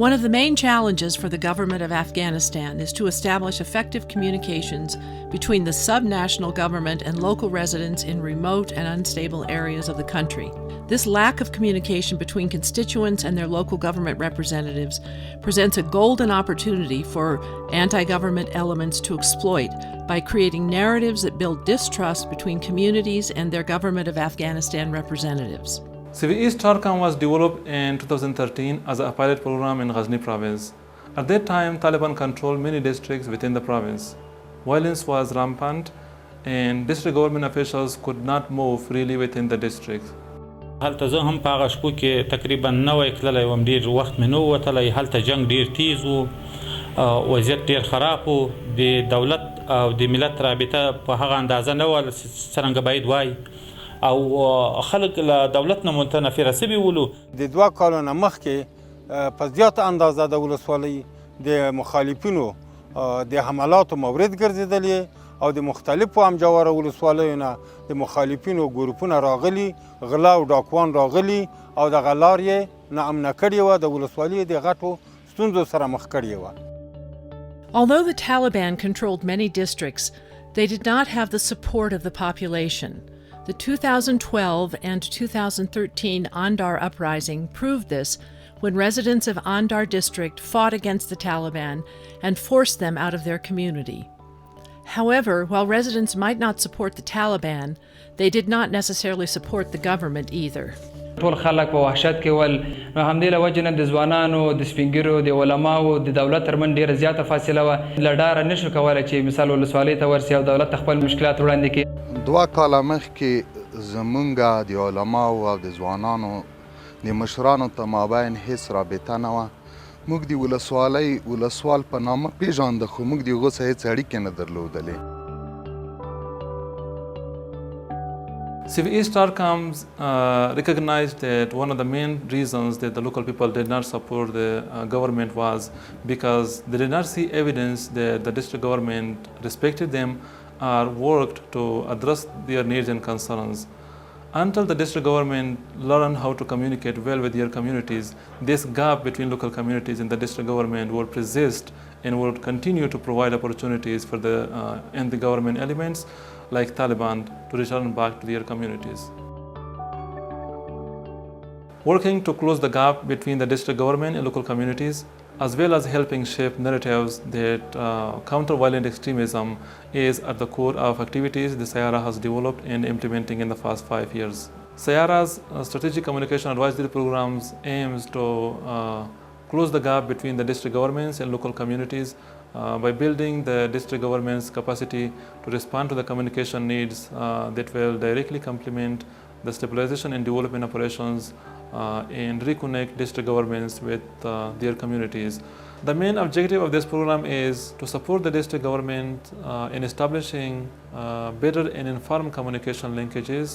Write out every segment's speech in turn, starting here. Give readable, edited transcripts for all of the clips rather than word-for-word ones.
One of the main challenges for the government of Afghanistan is to establish effective communications between the subnational government and local residents in remote and unstable areas of the country. This lack of communication between constituents and their local government representatives presents a golden opportunity for anti-government elements to exploit by creating narratives that build distrust between communities and their government of Afghanistan representatives. CVE StratComms was developed in 2013 as a pilot program in Ghazni province. At that time, Taliban controlled many districts within the province. Violence was rampant and district government officials could not move freely within the districts. هلته زه هم په هغه شپو کې تقریبا نوی تللی وم، ډېر وخت مې نه و وتلی. هلته جنګ ډېر تیز و، وضعیت ډېر خراب و. د دولت او د ملت رابطه په هغه اندازه نه وه څرنګه باید وای، او خلک له دولت نه متنفره سوي ولو. د 2 کالو نه مخکې په زیاته اندازه د ولسوالۍ د مخالفینو د حملاتو مورد ګرځېدلې او د مختلفو همجواره ولسوالیو نه د مخالفینو ګروپونه راغلي، غلا او ډاکوان راغلي او دغه لار یې ناامنه کړې وه، د ولسوالۍ د غټو ستونزو سره مخ کړې وه. Although the Taliban controlled many districts, they did not have the support of the population. The 2012 and 2013 Andar uprising proved this when residents of Andar district fought against the Taliban and forced them out of their community. However, while residents might not support the Taliban, they did not necessarily support the government either. ټول خلک په وحشت کې ول، نو همدې له وجې نه د ځوانانو، د سپین ږیرو، د علماو، د دولت ترمنځ ډېره زیاته فاصله وه. له ډاره نه شو کولی چې مثال ولسوالۍ ته ورسي او دولت ته خپل مشکلات وړاندې کړي. 2 کاله مخکې زمونږ د علماو او د ځوانانو د مشرانو ته مابین هیڅ رابطه نه وه. موږ د ولسوال په نامه پېژانده، خو موږ د هغو سره هیڅ اړیکې نه درلودلې. CVE StratComms recognized that one of the main reasons that the local people did not support the government was because they did not see evidence that the district government respected them or worked to address their needs and concerns. Until the district government learned how to communicate well with their communities, this gap between local communities and the district government would persist and would continue to provide opportunities for the anti-government elements like Taliban to return back to their communities. Working to close the gap between the district government and local communities, as well as helping shape narratives that counter violent extremism, is at the core of activities the SIARA has developed and implementing in the past 5 years. SIARA's strategic communication advisory programs aims to close the gap between the district governments and local communities by building the district government's capacity to respond to the communication needs that will directly complement the stabilization and development operations and reconnect district governments with their communities. The main objective of this program is to support the district government in establishing better and informed communication linkages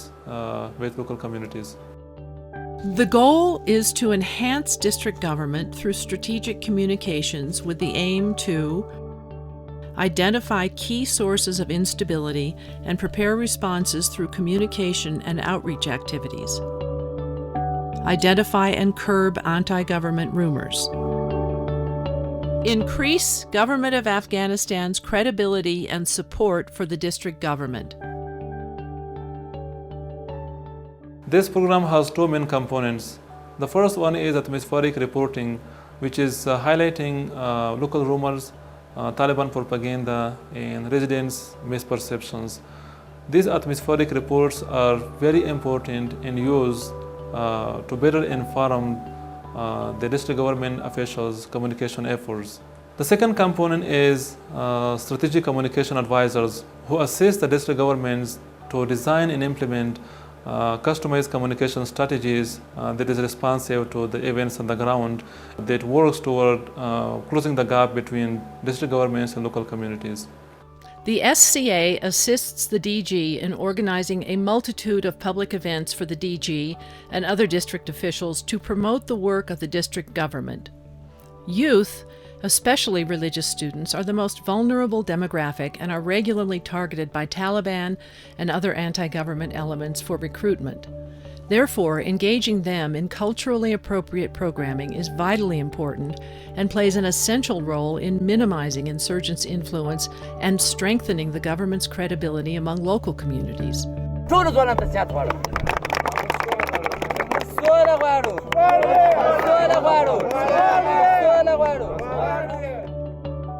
with local communities. The goal is to enhance district government through strategic communications with the aim to identify key sources of instability and prepare responses through communication and outreach activities. Identify and curb anti-government rumors. Increase government of Afghanistan's credibility and support for the district government. This program has 2 main components. The first one is atmospheric reporting, which is highlighting local rumors, Taliban propaganda, and residents' misperceptions. These atmospheric reports are very important and used to better inform the district government officials' communication efforts. The second component is strategic communication advisors who assist the district governments to design and implement customized communication strategies that is responsive to the events on the ground, that works toward closing the gap between district governments and local communities. The SCA assists the DG in organizing a multitude of public events for the DG and other district officials to promote the work of the district government. Youth, especially religious students, are the most vulnerable demographic and are regularly targeted by Taliban and other anti-government elements for recruitment. Therefore, engaging them in culturally appropriate programming is vitally important and plays an essential role in minimizing insurgents' influence and strengthening the government's credibility among local communities.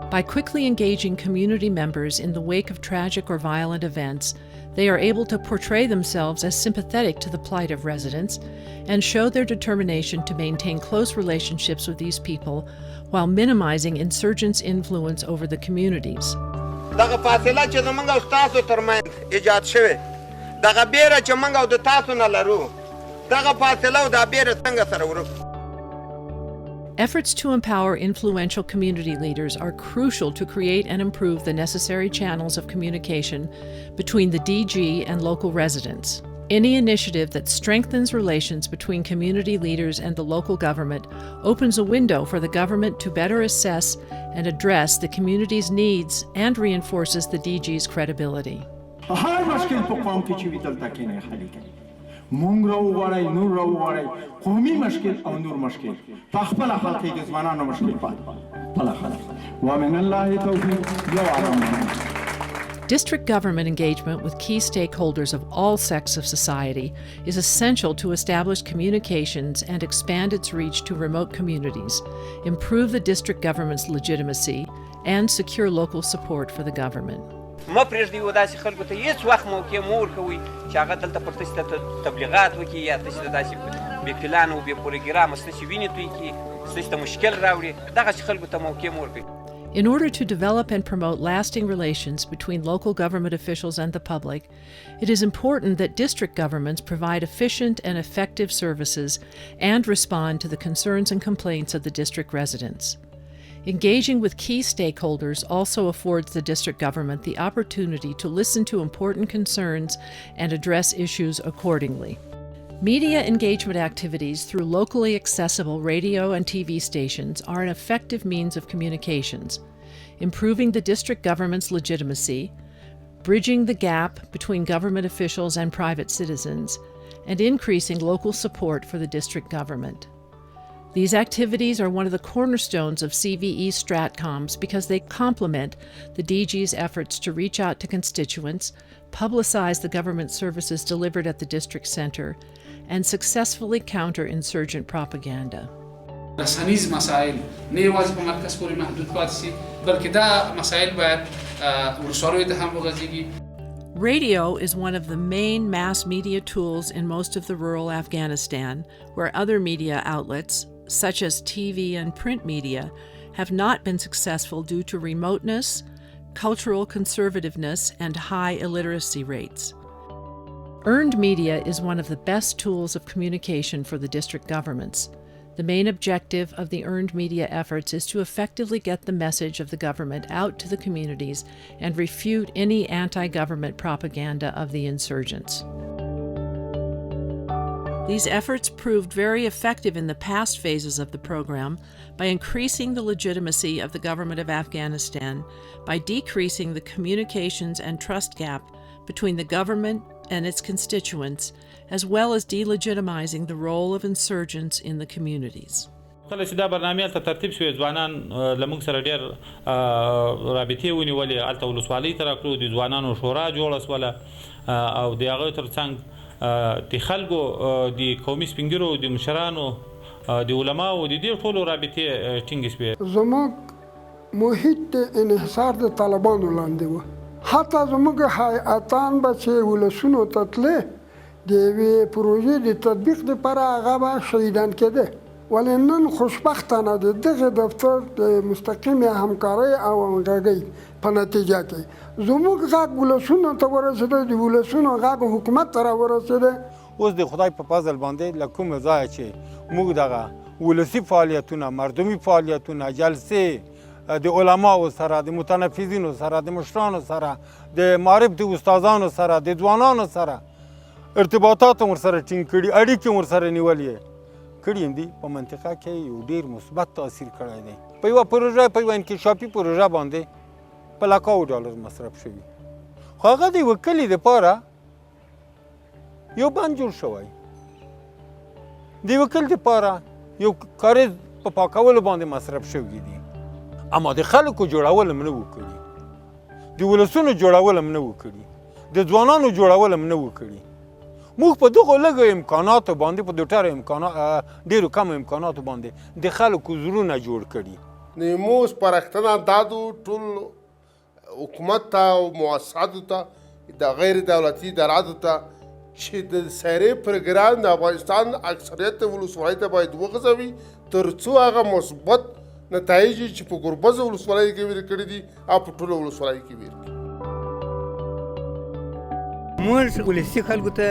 By quickly engaging community members in the wake of tragic or violent events, they are able to portray themselves as sympathetic to the plight of residents and show their determination to maintain close relationships with these people while minimizing insurgents' influence over the communities. دغه فاصله چې زمونږ او ستاسو ترمنځ ایجاد شوې دغه بیره چې موږ او د تاسو نه لرو دغه فاصله او دا بیره څنګه سره ورک. Efforts to empower influential community leaders are crucial to create and improve the necessary channels of communication between the DG and local residents. Any initiative that strengthens relations between community leaders and the local government opens a window for the government to better assess and address the community's needs and reinforces the DG's credibility. مونږ راوغواړئ نور راوغواړئ قومي مشکل او نور مشکل په خپله حل کې د ځوانانو مشکل خپله حل ومن الله توفیق یو عالم. District government engagement with key stakeholders of all sects of society is essential to establish communications and expand its reach to remote communities, improve the district government's legitimacy, and secure local support for the government. ما پرېږدئ و داسې خلکو ته هېڅ وخت موقع مه ورکوئ چې هغه دلته پر تاسې ته تبلیغات وکړي یا تاسې ته داسې بې پلانه و بې پروګرامه ستاسې وینې توی کړي ستاسې ته مشکل راوړي دغسې خلکو ته موقع مه ورکوئ. In order to develop and promote lasting relations between local government officials and the public, it is important that district governments provide efficient and effective services and respond to the concerns and complaints of the district residents. Engaging with key stakeholders also affords the district government the opportunity to listen to important concerns and address issues accordingly. Media engagement activities through locally accessible radio and TV stations are an effective means of communications, improving the district government's legitimacy, bridging the gap between government officials and private citizens, and increasing local support for the district government. These activities are one of the cornerstones of CVE StratComms because they complement the DG's efforts to reach out to constituents, publicize the government services delivered at the district center, and successfully counter insurgent propaganda. رسنیز مسائل نه یوازې په مرکز پورې محدود پاتې سي بلکې دا مسائل باید ولسوالیو ته هم وغځېږي. Radio is one of the main mass media tools in most of the rural Afghanistan, where other media outlets, such as TV and print media, have not been successful due to remoteness, cultural conservativeness, and high illiteracy rates. Earned media is one of the best tools of communication for the district governments. The main objective of the earned media efforts is to effectively get the message of the government out to the communities and refute any anti-government propaganda of the insurgents. These efforts proved very effective in the past phases of the program by increasing the legitimacy of the government of Afghanistan, by decreasing the communications and trust gap between the government and its constituents, as well as delegitimizing the role of insurgents in the communities. کله چې دا برنامه ته ترتیب شوې ځوانان لمونږ سره ډېر رابطې ونیولې هلته ولسوالۍ ته راکړو د ځوانانو شورا جوړه سوله او د هغوی تر څنګ د خلکو د قومي سپین ږیرو د مشرانو د علماو د دې ټولو رابطې ټینګې شوې. زموږ محیط د انحصار د طالبانو لاندې و. حتی زموږ هیئتان به چې ولسونو ته تلې د یوې پروژې د تطبیق دپاره هغه به شهیدان کېده. ولې نن خوشبختانه د دغه دفتر د مستقیمې همکارۍ او همغږۍ په نتیجه کې زموږ غږ ولسونو ته ورسېده د ولسونو غږ حکومت ته راورسېده. اوس د خدای په فضل باندې له کومه ځایه چې موږ دغه ولسي فعالیتونه مردمي فعالیتونه جلسې د علماو سره د متنفذینو سره د مشرانو سره د معارف د استادانو سره د ځوانانو سره ارتباطات ورسره ټینګ کړي اړیکې ورسره نیولې کړي دي په منطقه کې یو ډیر مثبت تاثیر کړی دی. په یوه پروژه په یوه انکشافي پروژه باندې په لکاو ډالر مصرف شوي خو هغه د یوه کلي دپاره یو بند جوړ شوی د یوه کلي دپاره یو کاریز په پاکولو باندې مصرف شوي دي، اما د خلکو جوړول هم نه وو کړي، د ولسونو جوړول هم نه وو کړي، د ځوانانو جوړول هم نه وو کړي. موږ په دغو لږو امکاناتو باندې، په دوټرو ډېرو کمو امکاناتو باندې د خلکو زړونه جوړ کړي. نو موږ سپارښتنه دا دو ټول حکومت ته او مؤسساتو ته د غیر دولتي اداراتو ته چې د سیارې پروګرام د افغانستان اکثریت ولسوالۍ ته باید وغځوي تر څو هغه مثبت نتایج چې په ګربزه ولسوالۍ کې ویل کړي دي او په ټولو ولسوالۍ کې ویل کړي. موږ ولسي خلکو ته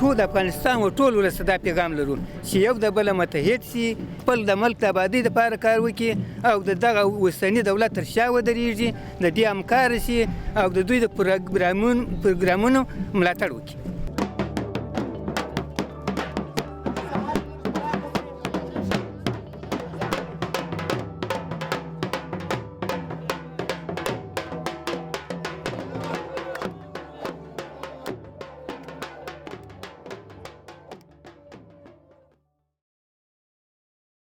ټول افغانستان و ټول ولس ته دا پیغام لرو چې یو د بله متحد سي، خپل د ملک د آبادۍ دپاره کار وکړي او د دغه اوسني دولت تر شا ودرېږي، د دې همکاره سي او د دوی د پروګرامونو ملاتړ وکړي.